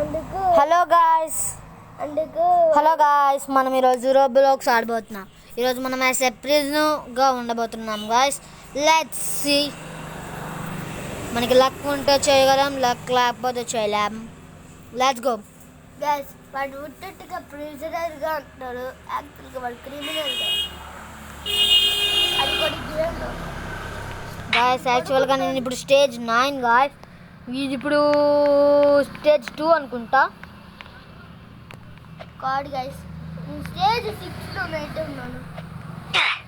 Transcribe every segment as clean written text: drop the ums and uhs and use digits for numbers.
Hello guys మనం ఈరోజు Roblox ఆడబోతున్నాం. ఈరోజు మనం సర్ప్రైజ్గా ఉండబోతున్నాం గాయ్స్. Let's see. మనకి లక్ ఉంటే చేయగలం, లక్ లేకపోతే చేయలేం. Let's go guys. వాడు ఉట్టట్టుగా ప్రిజనర్గా అంటున్నాడు, యాక్చువల్గా వాడు క్రిమినల్గా. అది కూడా గేమ్లో గాయ్స్. యాక్చువల్గా నేను ఇప్పుడు స్టేజ్ 9 గాయ్స్. ఇది ఇప్పుడు స్టేజ్ 2 అనుకుంటా. కాదు గైస్, నేను స్టేజ్ 6లో అయితే ఉన్నాను.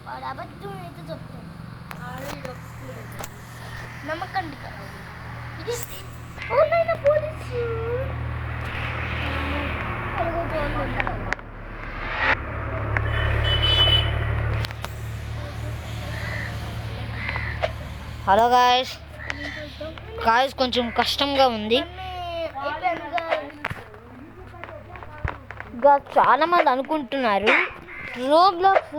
వాడు అబద్ధం అయితే చెప్తాను, నమ్మకండి. ఇది ఓనైనా పోలీసు హలో గాయ్స్. గాయ్స్ కొంచెం కష్టంగా ఉంది. చాలా మంది అనుకుంటున్నారు రోబ్లాక్స్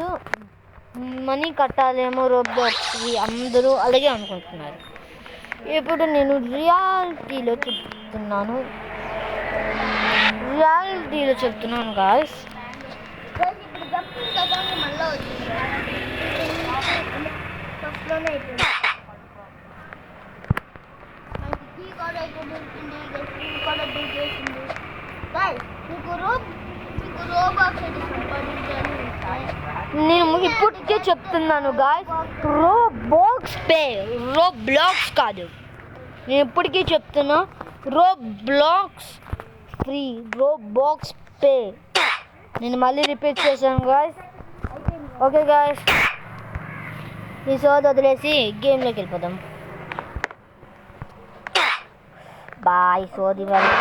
మనీ కట్టాలేమో, రోబ్లాక్స్కి అందరూ అలాగే అనుకుంటున్నారు. ఇప్పుడు నేను రియాలిటీలో చెప్తున్నాను గాయ్స్. నేను ఇప్పటికే చెప్తున్నాను గాయ్స్, రోబ్లాక్స్ కాదు. నేను ఇప్పటికీ చెప్తున్నా, రోబ్లాక్స్ ఫ్రీ, రోబ్లాక్స్ పే. నేను మళ్ళీ రిపీట్ చేశాను గాయ్స్. ఓకే గాయ్స్, ఈ సోది వదిలేసి గేమ్లోకి వెళ్ళిపోదాం. బాయ్ సోది వాళ్ళు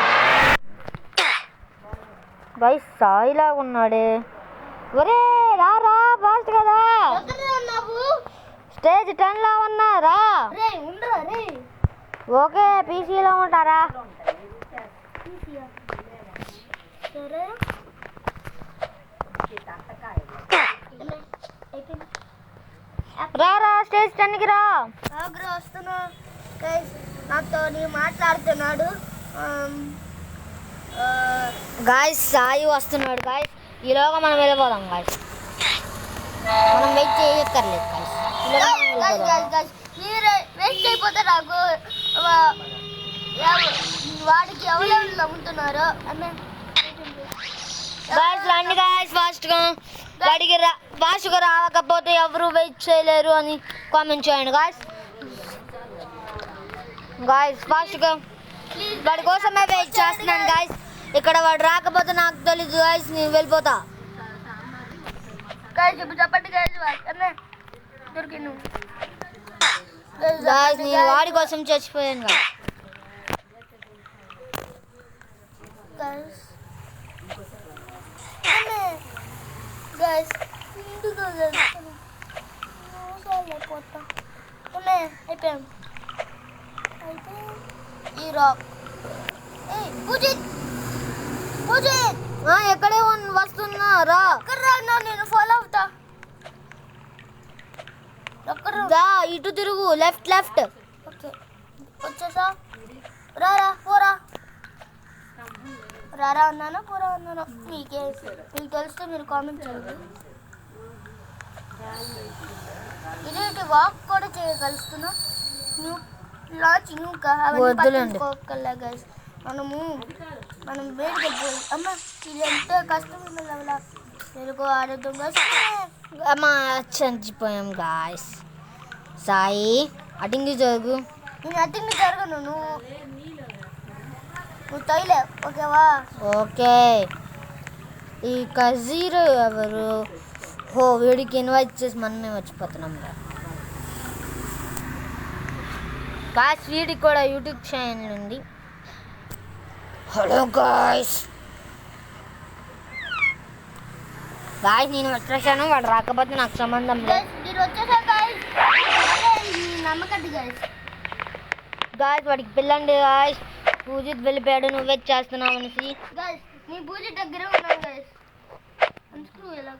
గాయ్స్. సాయిలాగా ఉన్నాడే. ఒరే రా ఫాస్ట్ కదా. స్టేజ్ 10లో ఉన్నారా? ఓకే, పీసీలో ఉంటారా? రా స్టేజ్ 10కి రా. వస్తున్నా నాతో మాట్లాడుతున్నాడు గాయ్స్. సాయి వస్తున్నాడు గాయ్స్. ఈలోగా మనం వెళ్ళిపోదాం గాయ్స్. మనం వెయిట్ చేయక్కర్లేదు గాయ్స్. వేస్ట్ అయిపోతే నాకు వాడికి ఎవరు నమ్ముతున్నారు గాయ్స్. రండి గాయ్స్ ఫాస్ట్గా. వాడికి ఫాస్ట్గా రాకపోతే ఎవరు వెయిట్ చేయలేరు అని కామెంట్ చేయండి గాయ్స్. ఫాస్ట్గా వాడి కోసమే వెయిట్ చేస్తున్నాను గాయ్స్. ఇక్కడ వాడు రాకపోతే నాకు తెలీదు గాయ్స్, నేను వెళ్ళిపోతా. చెప్పండి దొరికిను గాయ్స్. నేను వాడి కోసం చచ్చిపోయాను గాయ్స్. అయిపోయాం. ఈ రాక్ ఎక్కడే వస్తున్నారా? నేను ఫాలో అవుతా. ఇటు తిరుగు, లెఫ్ట్. ఓకే, వచ్చేసా. పోరా అన్నాను, పోరా అన్నాను. మీకు తెలిస్తే మీరు కామెంట్ చేయండి. ఇది వాక్ కూడా చేయగలుగుతున్నా. గైస్, మనం వేడిగా అమ్మ ఇది ఎంత కష్టమైన లెవెల్ తెలుగు ఆడటం చచ్చిపోయాం గాయ్స్. సాయి అటింగి జరుగు. నేను అటింగి జరగను, నువ్వు తొయ్యలే. ఓకేవా? ఓకే. ఈ కజీరో ఎవరు? వీడికి ఇన్వైట్ చేసి మనమే వచ్చిపోతున్నాం గాయ్స్. వీడికి కూడా యూట్యూబ్ ఛానల్ ఉంది. Hello guys. నేను వచ్చేసాను. వాడు రాకపోతే నాకు సంబంధం లేదు గాయ్స్. వాడికి పిల్లండి గాయ్స్. పూజిత్ వెళ్ళిపోయాడు, నువ్వే చేస్తున్నావు అనేసి. నీ పూజిత్ దగ్గర ఉన్నాను గాయ్స్. ఎలా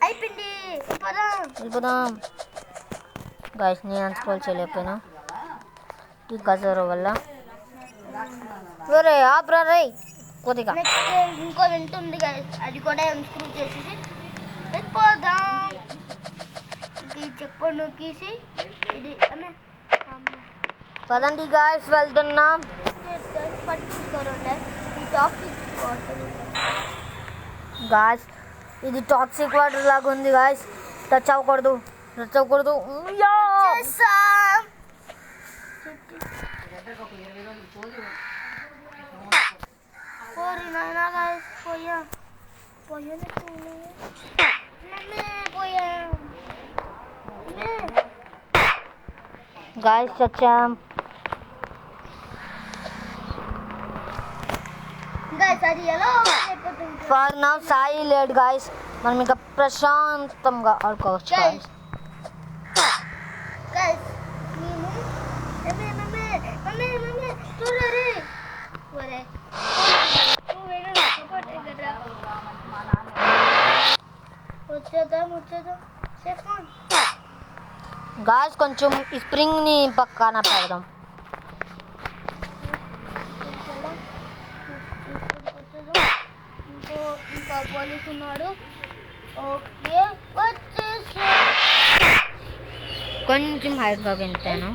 అయిపోయింది. వెళ్ళిపోదాం. గాయస్ నేను అన్స్క్రోల్ చేయలేకపోయినా ఈ కజరో వల్ల. ఒరే ఆప్రా రే కొద్దిగా. నెక్స్ట్ ఇంకో వెంట ఉంది గైస్, అది కూడా స్క్రూ చేసేసి వెళ్ళిపోదాం. ఇది చెప్పు నొక్కేసి ఇది పదండి గాయస్ వెళ్తున్నాం. పట్టుకోరండి ఈ టాపిక్ వాటర్. గాయస్ ఇది టాక్సిక్ వాటర్ లాగా ఉంది గాయస్. టచ్ అవ్వకూడదు. గాయస్ వచ్చాం. ఫర్ నౌ సాయి లేడు గాయస్, మనం ఇంకా ప్రశాంతంగా ఆడుకోవచ్చు గాయస్. గాయస్ కొంచెం ఈ స్ప్రింగ్ ని పక్కన పెడదాం. ఇంకా పోలీసు ఉన్నాడు. ఓకే వచ్చేసి కొంచెం హైట్గా వెళ్తాను.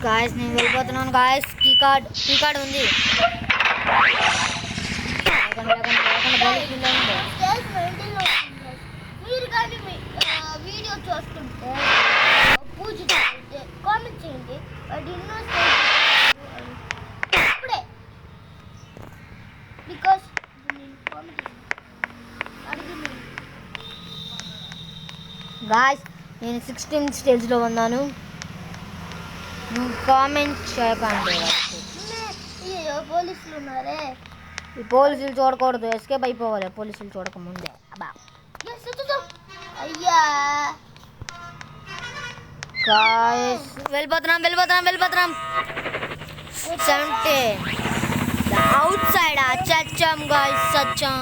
గాయస్ నేను వెళ్ళిపోతున్నాను గాయస్. కీ కార్డ్ ఉంది. మీరు కానీ వీడియో చూస్తుంటే పూజ చేస్తే కామెంట్ చేయండి. అది ఎన్నో ఇప్పుడే బికాస్ కామెంట్ అడిగింది. గాయస్ నేను 16th స్టేజ్లో ఉన్నాను. నువ్వు కామెంట్ చేయకండి. పోలీసులు ఉన్నారే, ఈ పోలీసులు చూడకూడదు, ఎస్కేప్ అయిపోవాలి పోలీసులు చూడకముందే. అబ్బా అయ్యా గాయస్ వెళ్ళిపోతున్నాం 70 అవుట్ సైడ్ వచ్చాం గాయస్. వచ్చాం.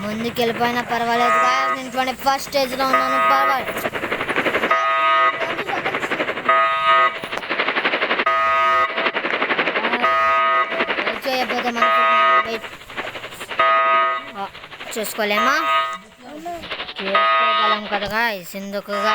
ముందుకు వెళ్ళిపోయినా పర్వాలేదు గాయస్. నేను 21st స్టేజ్లో ఉన్నాను. పర్వాలేదు. చేయబోతే మనకు చూసుకోలేమా? చేసుకోగలం కదా గాయస్. ఎందుకుగా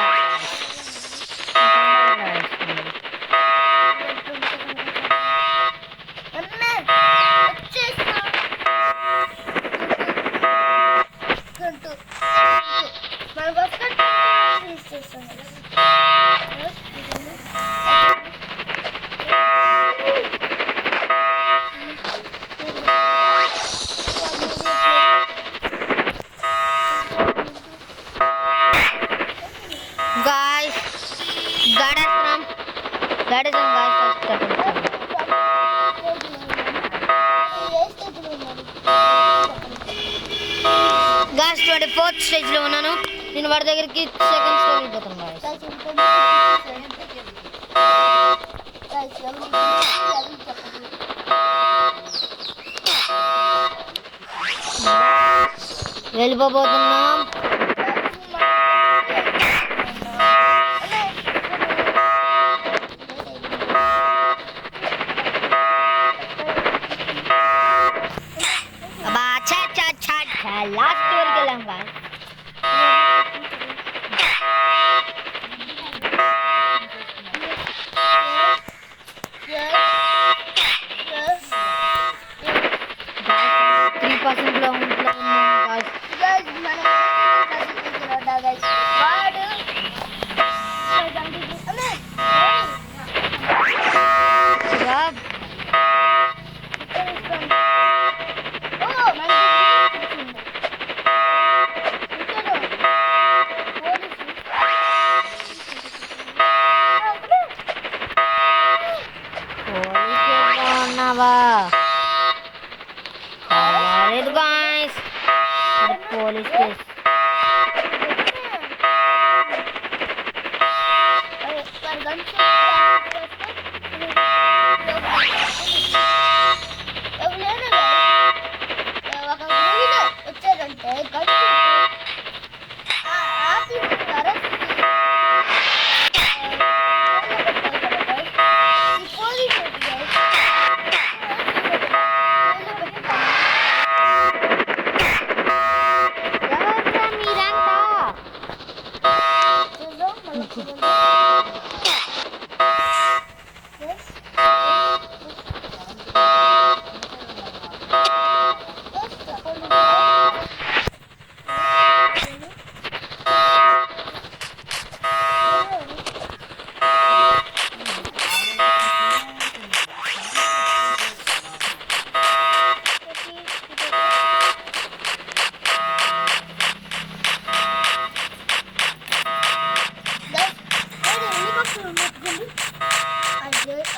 గాయస్ 24th స్టేజ్లో ఉన్నాను. నేను వాడి దగ్గరికి 2nd స్టేజ్ వెళ్ళిపోతాను వెళ్ళిపోతున్నాం. లాస్ట్ వరకు వెళ్ళాం గాయస్. yes. వచ్చారంటే ఎవర్రా మీరంతా?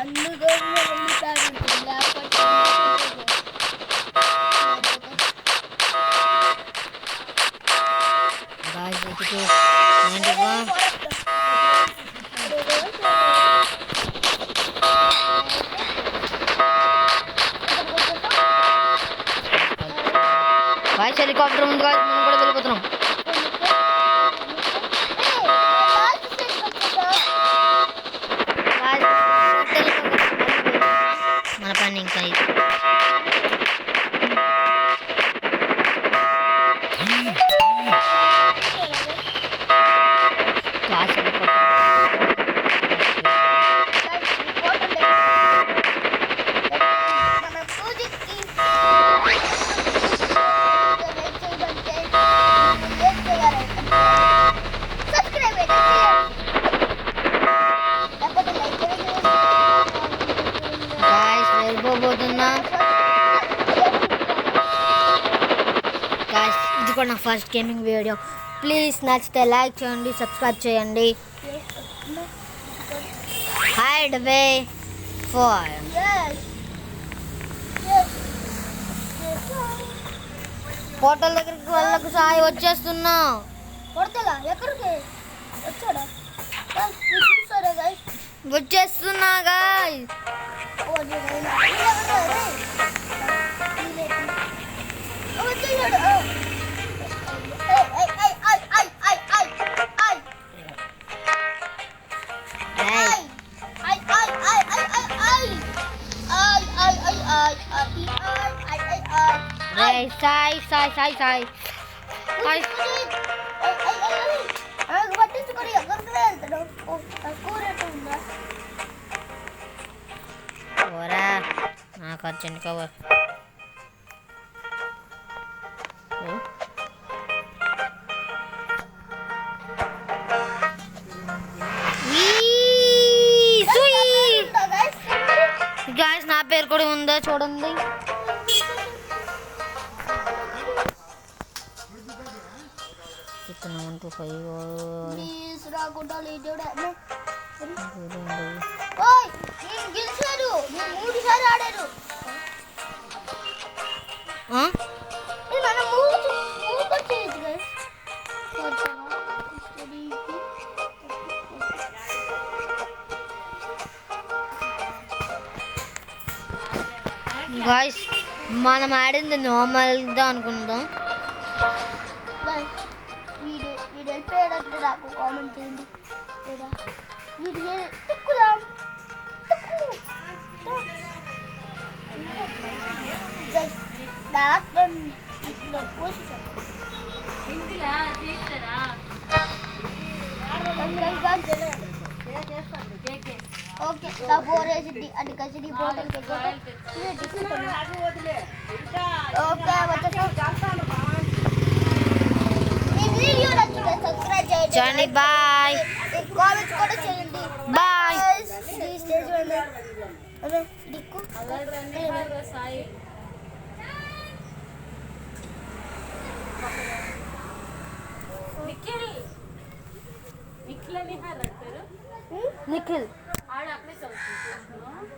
అన్ని గవర్నమెంట్ లేకపోతే Guys, itu nanti bang. Guys, helikopter ముందు guys, మనం కూడా వెళ్ళిపోతున్నాం. Guys, మన పని ఇంకా ఇది. Guys, helikopter. Guys, వెళ్ళిపోబోతున్నా. Guys, ఇది కూడా నా ఫస్ట్ గేమింగ్ వీడియో. ప్లీజ్ నచ్చితే లైక్ చేయండి, సబ్స్క్రైబ్ చేయండి. హైడ్ వే ఫర్ హోటల్ దగ్గరికి వాళ్ళకు సాయి వచ్చేస్తున్నా. కొడతలా ఎక్కడికి వచ్చాడా చూసారా గైస్ వచ్చేస్తున్నా గాయ్స్. సాయి సాయి సాయి సాయి సాయి పట్టించుకొని ఎక్కడికి వెళ్తాడు కూరేట ఉందా ఓరా నాకు అర్జెంట్ కవర్. గాయస్ నా పేరు కూడా ఉందా చూడండి. ఇతను 1 2 5 రాకుండా లేచాడు ఓయ్ నేను గెలిచాడు నేను 3 సార్లు ఆడాను మన మూవ్ వచ్చేది గైస్ గాయస్ మనం ఆడింది నార్మల్గా అనుకుందాం. వీడు వెళ్ళిపోయాడంటే నాకు కామెంట్ చేయండి లేదా వీడు ఎక్కుదాం ఓకే నా బోర్ వేసింది అంటే కసిడి బాటిల్ ఓకే సబ్స్క్రైబ్ చేయండి. బాయ్. కామెంట్స్ కూడా చేయండి. బాయ్. స్టేజ్ అదే దిక్కు నిఖిల్ ఆడ అక్కడే చదువుతున్నాను